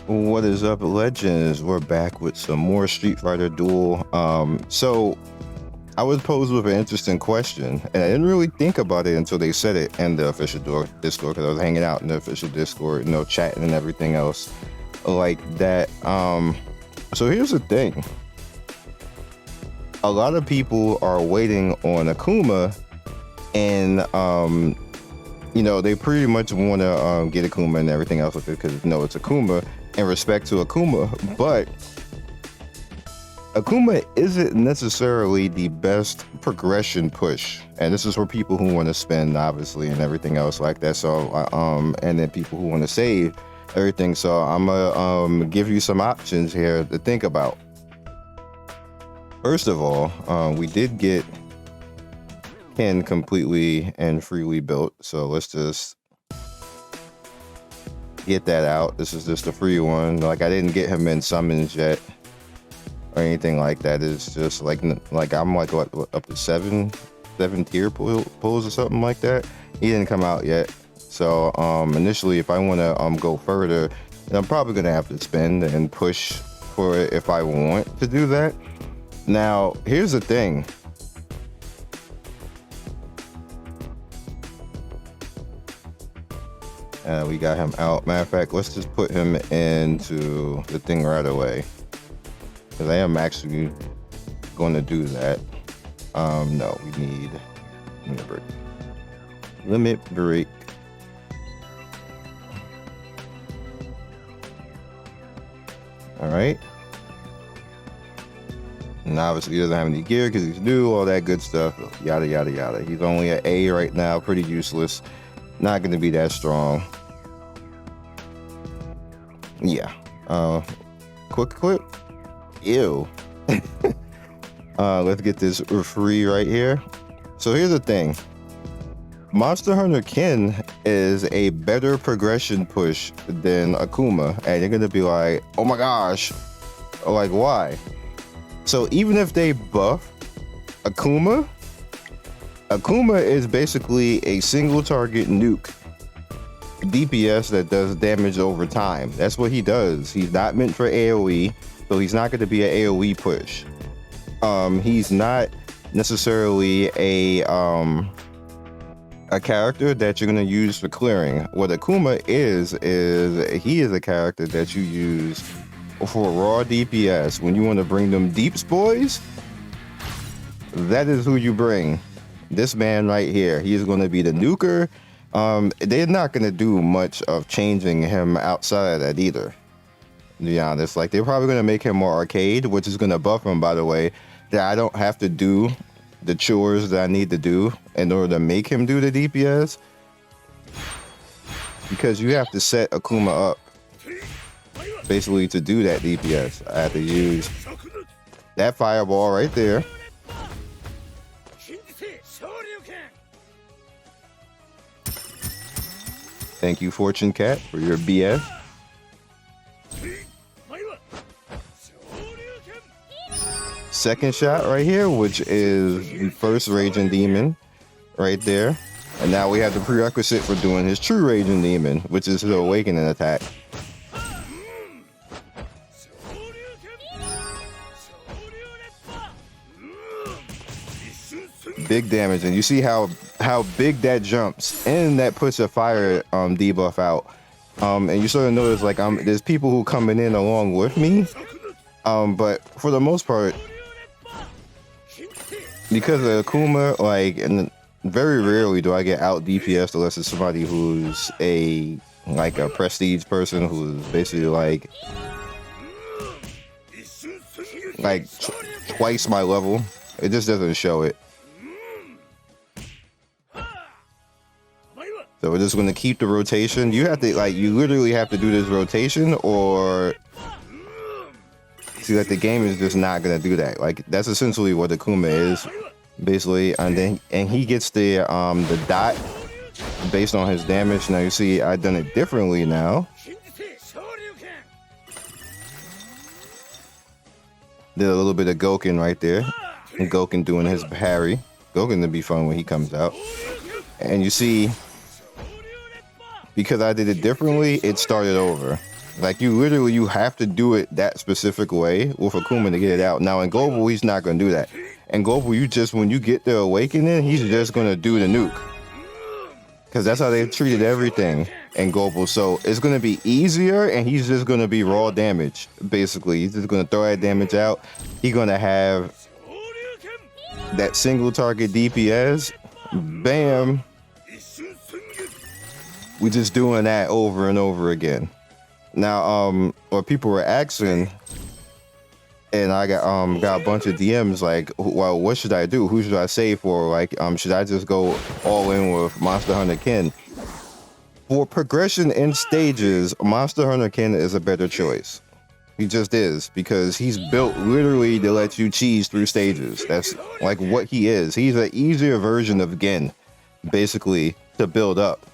What is up, legends? We're back with some more Street Fighter Duel. So I was posed with an interesting question, and I didn't really think about it until they said it in the official Discord, because I was hanging out in the official Discord, chatting and everything else like that. So here's the thing. A lot of people are waiting on Akuma, and they pretty much want to get Akuma and everything else with it because it's Akuma, in respect to Akuma, but Akuma isn't necessarily the best progression push, and this is for people who want to spend, obviously, and everything else like that. So and then people who want to save everything. So I'm gonna give you some options here to think about. First of all, we did get Ken completely and freely built, so let's just get that out. This is just a free one. Like, I didn't get him in summons yet or anything like that. It's just like I'm like what, up to seven tier pulls or something like that. He didn't come out yet. So initially, if I want to go further, I'm probably gonna have to spend and push for it if I want to do that. Now, here's the thing. We got him out. Matter of fact, let's just put him into the thing right away, because I am actually going to do that. No, we need limit break. Limit break. All right. And obviously he doesn't have any gear because he's new, all that good stuff. Yada, yada, yada. He's only at A right now, pretty useless. Not going to be that strong. Yeah. Quick clip. Ew. Let's get this free right here. So here's the thing. Monster Hunter Ken is a better progression push than Akuma. And you're going to be like, oh my gosh. Like, why? So even if they buff Akuma is basically a single target nuke DPS that does damage over time. That's what he does. He's not meant for AoE, so he's not going to be an AoE push. He's not necessarily a character that you're going to use for clearing. What Akuma is he is a character that you use for raw DPS. When you want to bring them deeps, boys, that is who you bring. This man right here, he is going to be the nuker. They're not going to do much of changing him outside of that either, to be honest. Like, they're probably going to make him more arcade, which is going to buff him, by the way, that I don't have to do the chores that I need to do in order to make him do the DPS, because you have to set Akuma up basically to do that DPS. I have to use that fireball right there. Thank you, Fortune Cat, for your BS. Second shot right here, which is the first Raging Demon right there. And now we have the prerequisite for doing his true Raging Demon, which is his Awakening attack. Big damage, and you see how big that jumps, and that puts a fire debuff out. And you sort of notice, like, there's people who coming in along with me, but for the most part, because of Akuma, like, and very rarely do I get out DPS unless it's somebody who's a prestige person who's basically like twice my level. It just doesn't show it. So we're just going to keep the rotation. You have to, you literally have to do this rotation, or see, like, the game is just not going to do that. Like, that's essentially what Akuma is, basically. And he gets the dot based on his damage. Now you see, I've done it differently now. Did a little bit of Goken right there. And Goken doing his parry. Goken to be fun when he comes out. And you see, because I did it differently, it started over. Like you have to do it that specific way with Akuma to get it out. Now in Global, he's not gonna do that. In Global, when you get the awakening, he's just gonna do the nuke. Because that's how they've treated everything in Global. So it's gonna be easier, and he's just gonna be raw damage. Basically, he's just gonna throw that damage out. He's gonna have that single target DPS. Bam. We just doing that over and over again. Now, what people were asking, and I got a bunch of DMs like, well, what should I do? Who should I save for? Like, should I just go all in with Monster Hunter Ken? For progression in stages, Monster Hunter Ken is a better choice. He just is, because he's built literally to let you cheese through stages. That's like what he is. He's an easier version of Gen, basically, to build up.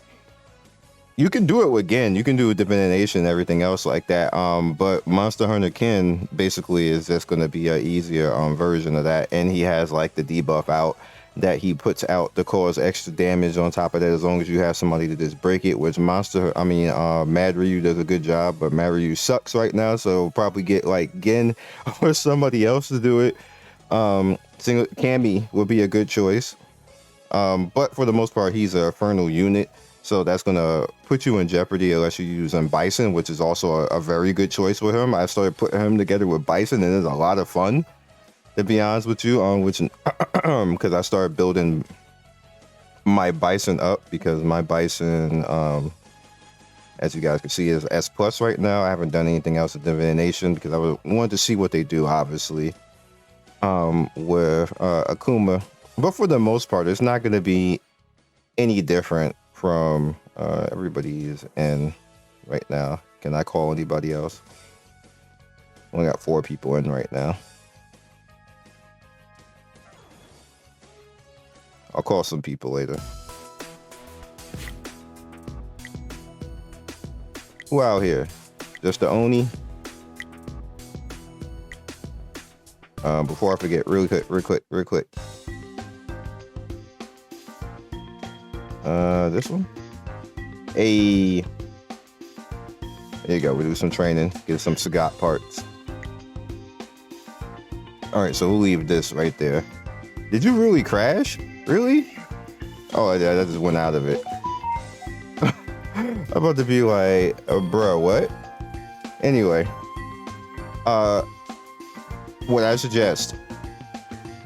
You can do it with Gen, you can do divination and everything else like that. But Monster Hunter Ken basically is just going to be an easier version of that, and he has like the debuff out that he puts out to cause extra damage on top of that, as long as you have somebody to just break it. Which Mad Ryu does a good job, but Mad Ryu sucks right now, so probably get like Gen or somebody else to do it. Single Cammy would be a good choice, but for the most part, he's a Infernal unit. So that's going to put you in jeopardy unless you're using Bison, which is also a very good choice with him. I started putting him together with Bison, and it's a lot of fun, to be honest with you, because I started building my Bison up, because my Bison, as you guys can see, is S+ right now. I haven't done anything else with Divination because I wanted to see what they do, obviously, with Akuma. But for the most part, it's not going to be any different from everybody's in right now. Can I call anybody else? Only got 4 people in right now. I'll call some people later. Who out here? Just the Oni? Before I forget, real quick. This one. Hey, there you go. We do some training, get some Sagat parts. All right, so we'll leave this right there. Did you really crash? Really? Oh, yeah, that just went out of it. I'm about to be like, bro, what? Anyway, what I suggest,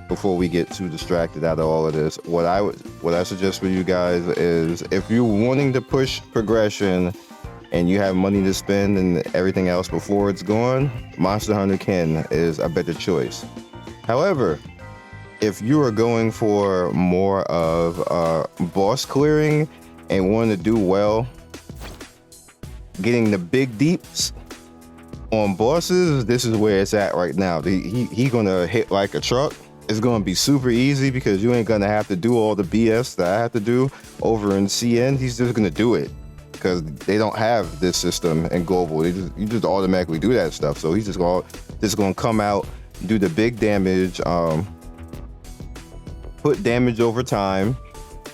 before we get too distracted out of all of this, what I suggest for you guys is, if you're wanting to push progression and you have money to spend and everything else before it's gone, Monster Hunter Ken is a better choice. However, if you are going for more of boss clearing and want to do well, getting the big deeps on bosses, this is where it's at right now. He gonna hit like a truck. It's gonna be super easy because you ain't gonna have to do all the BS that I have to do over in CN. He's just gonna do it because they don't have this system in Global. You just automatically do that stuff. So he's just gonna come out, do the big damage, put damage over time.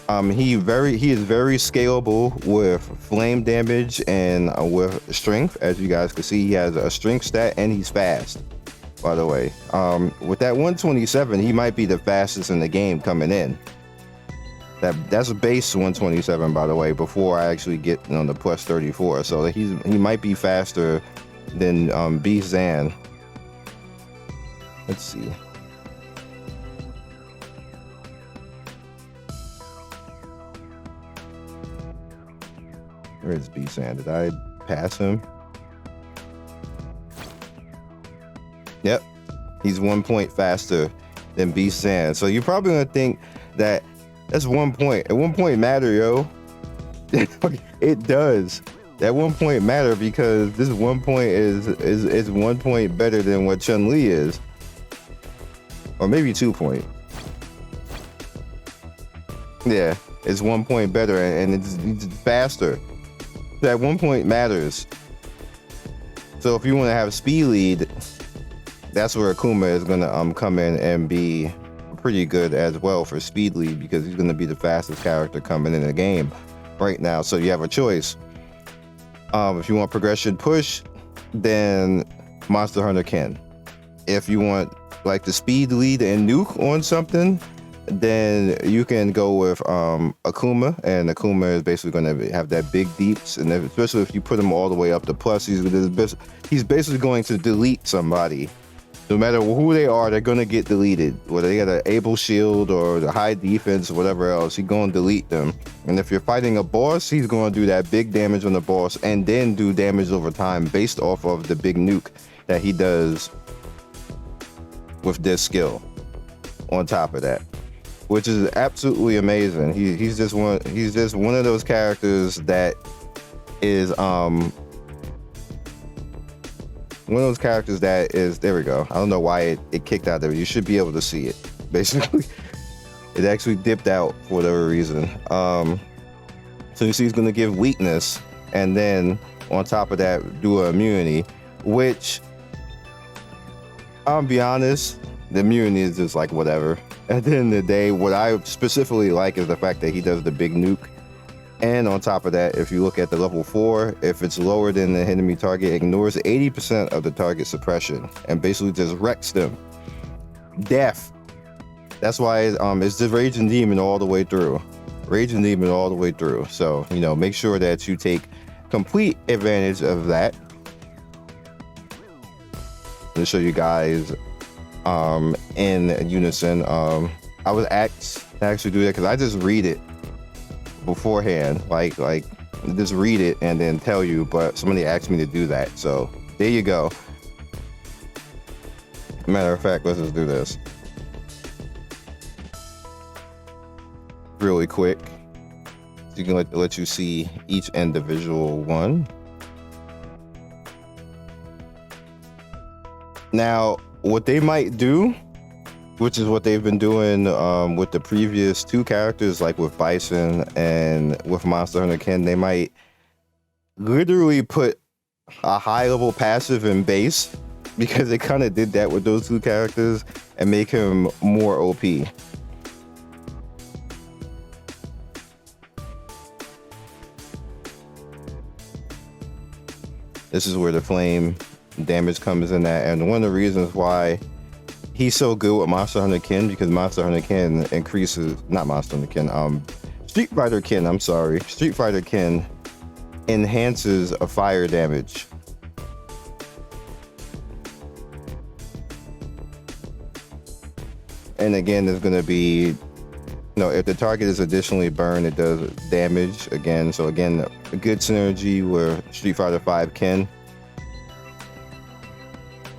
He is very scalable with flame damage and with strength. As you guys can see, he has a strength stat and he's fast. By the way, with that 127, he might be the fastest in the game coming in. That's a base 127, by the way, before I actually get on the plus 34. So he might be faster than Beast Zan. Let's see. Where is Beast Zan? Did I pass him? Yep, he's 1 point faster than Beast Zan. So you're probably gonna think that that's 1 point. At 1 point matter, yo. It does. That 1 point matter because this 1 point is 1 point better than what Chun-Li is, or maybe 2 point. Yeah, it's 1 point better and it's faster. That 1 point matters. So if you want to have speed lead, that's where Akuma is gonna come in and be pretty good as well for speed lead, because he's gonna be the fastest character coming in the game right now. So you have a choice. If you want progression push, then Monster Hunter Ken. If you want like the speed lead and nuke on something, then you can go with Akuma, and Akuma is basically going to have that big deeps, and especially if you put him all the way up to plus, he's basically going to delete somebody. No matter who they are, they're going to get deleted. Whether they got an able shield or the high defense or whatever else, he's going to delete them. And if you're fighting a boss, he's going to do that big damage on the boss and then do damage over time based off of the big nuke that he does with this skill on top of that, which is absolutely amazing. He's just one of those characters that is one of those characters that is, there we go. I don't know why it kicked out there. You should be able to see it. Basically, it actually dipped out for whatever reason. So you see he's going to give weakness, and then on top of that, do an immunity, which, I'll be honest, the immunity is just like whatever. At the end of the day, what I specifically like is the fact that he does the big nuke. And on top of that, if you look at the level 4, if it's lower than the enemy target, it ignores 80% of the target suppression and basically just wrecks them. Death. That's why it's just Raging Demon all the way through. Raging Demon all the way through. So, make sure that you take complete advantage of that. To show you guys in unison. I was asked to actually do that because I just read it beforehand, like just read it and then tell you, but somebody asked me to do that, so there you go. Matter of fact, let's just do this really quick so you can let you see each individual one. Now, what they might do, which is what they've been doing with the previous 2 characters, like with Bison and with Monster Hunter Ken, they might literally put a high level passive in base, because they kind of did that with those 2 characters, and make him more OP. This is where the flame damage comes in at, and one of the reasons why he's so good with Monster Hunter Ken, because Monster Hunter Ken Street Fighter Ken enhances a fire damage. And again, there's going to be, if the target is additionally burned, it does damage again. So again, a good synergy with Street Fighter V Ken.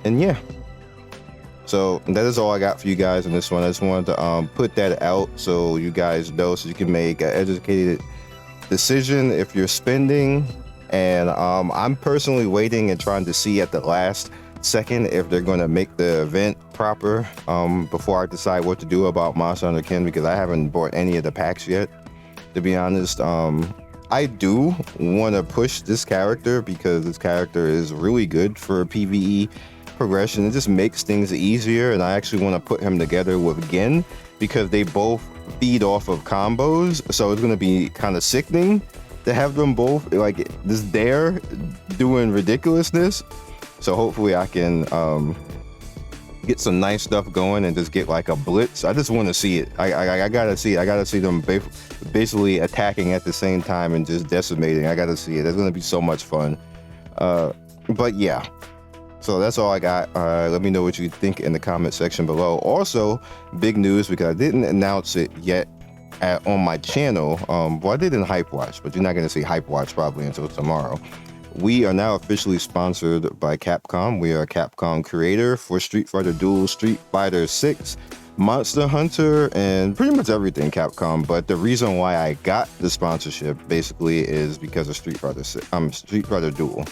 And yeah. So that is all I got for you guys in this one. I just wanted to put that out so you guys know, so you can make an educated decision if you're spending. And I'm personally waiting and trying to see at the last second if they're going to make the event proper before I decide what to do about Monster Hunter Ken, because I haven't bought any of the packs yet, to be honest. I do want to push this character because this character is really good for PvE progression. It just makes things easier, and I actually want to put him together with Gen because they both feed off of combos, so it's going to be kind of sickening to have them both like just there doing ridiculousness. So hopefully I can get some nice stuff going and just get like a blitz. I just want to see it. I gotta see it. I gotta see them basically attacking at the same time and just decimating. I gotta see it. It's gonna be so much fun. But yeah. So that's all I got. Let me know what you think in the comment section below. Also, big news, because I didn't announce it yet on my channel. Well, I did in Hype Watch, but you're not going to see Hype Watch probably until tomorrow. We are now officially sponsored by Capcom. We are a Capcom creator for Street Fighter Duel, Street Fighter 6, Monster Hunter, and pretty much everything Capcom. But the reason why I got the sponsorship basically is because of Street Fighter Duel.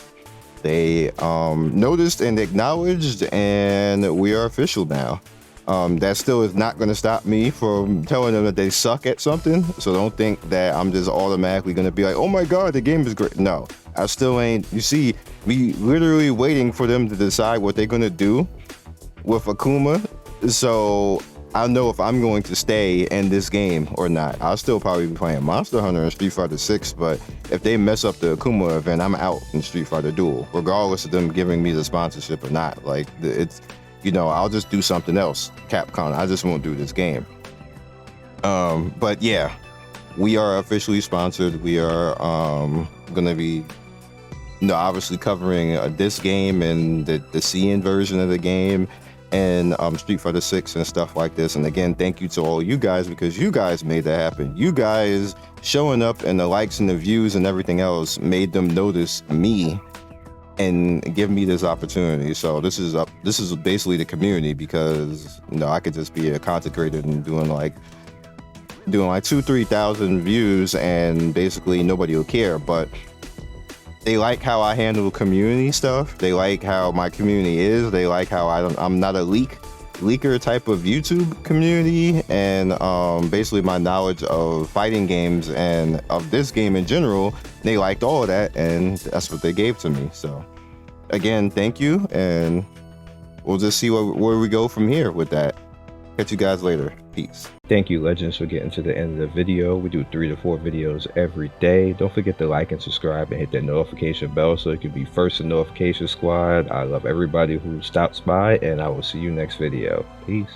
They noticed and acknowledged, and we are official now. That still is not going to stop me from telling them that they suck at something. So don't think that I'm just automatically going to be like, oh my God, the game is great. No, I still ain't. You see, we literally waiting for them to decide what they're going to do with Akuma. So I know if I'm going to stay in this game or not. I'll still probably be playing Monster Hunter and Street Fighter 6, but if they mess up the Akuma event, I'm out in Street Fighter Duel, regardless of them giving me the sponsorship or not. Like, it's, you know, I'll just do something else. Capcom, I just won't do this game. But yeah, we are officially sponsored. We are gonna be, you know, obviously covering this game and the Scion version of the game, and Street Fighter 6 and stuff like this. And again, thank you to all you guys, because you guys made that happen. You guys showing up and the likes and the views and everything else made them notice me and give me this opportunity. So this is basically the community, because, you know, I could just be a content creator and doing like 2,000-3,000 views and basically nobody will care. But they like how I handle community stuff. They like how my community is. They like how I'm not a leaker type of YouTube community. And basically my knowledge of fighting games and of this game in general, they liked all of that, and that's what they gave to me. So again, thank you, and we'll just see where we go from here with that. Catch you guys later. Peace. Thank you, Legends, for getting to the end of the video. We do 3 to 4 videos every day. Don't forget to like and subscribe and hit that notification bell so you can be first in notification squad. I love everybody who stops by, and I will see you next video. Peace.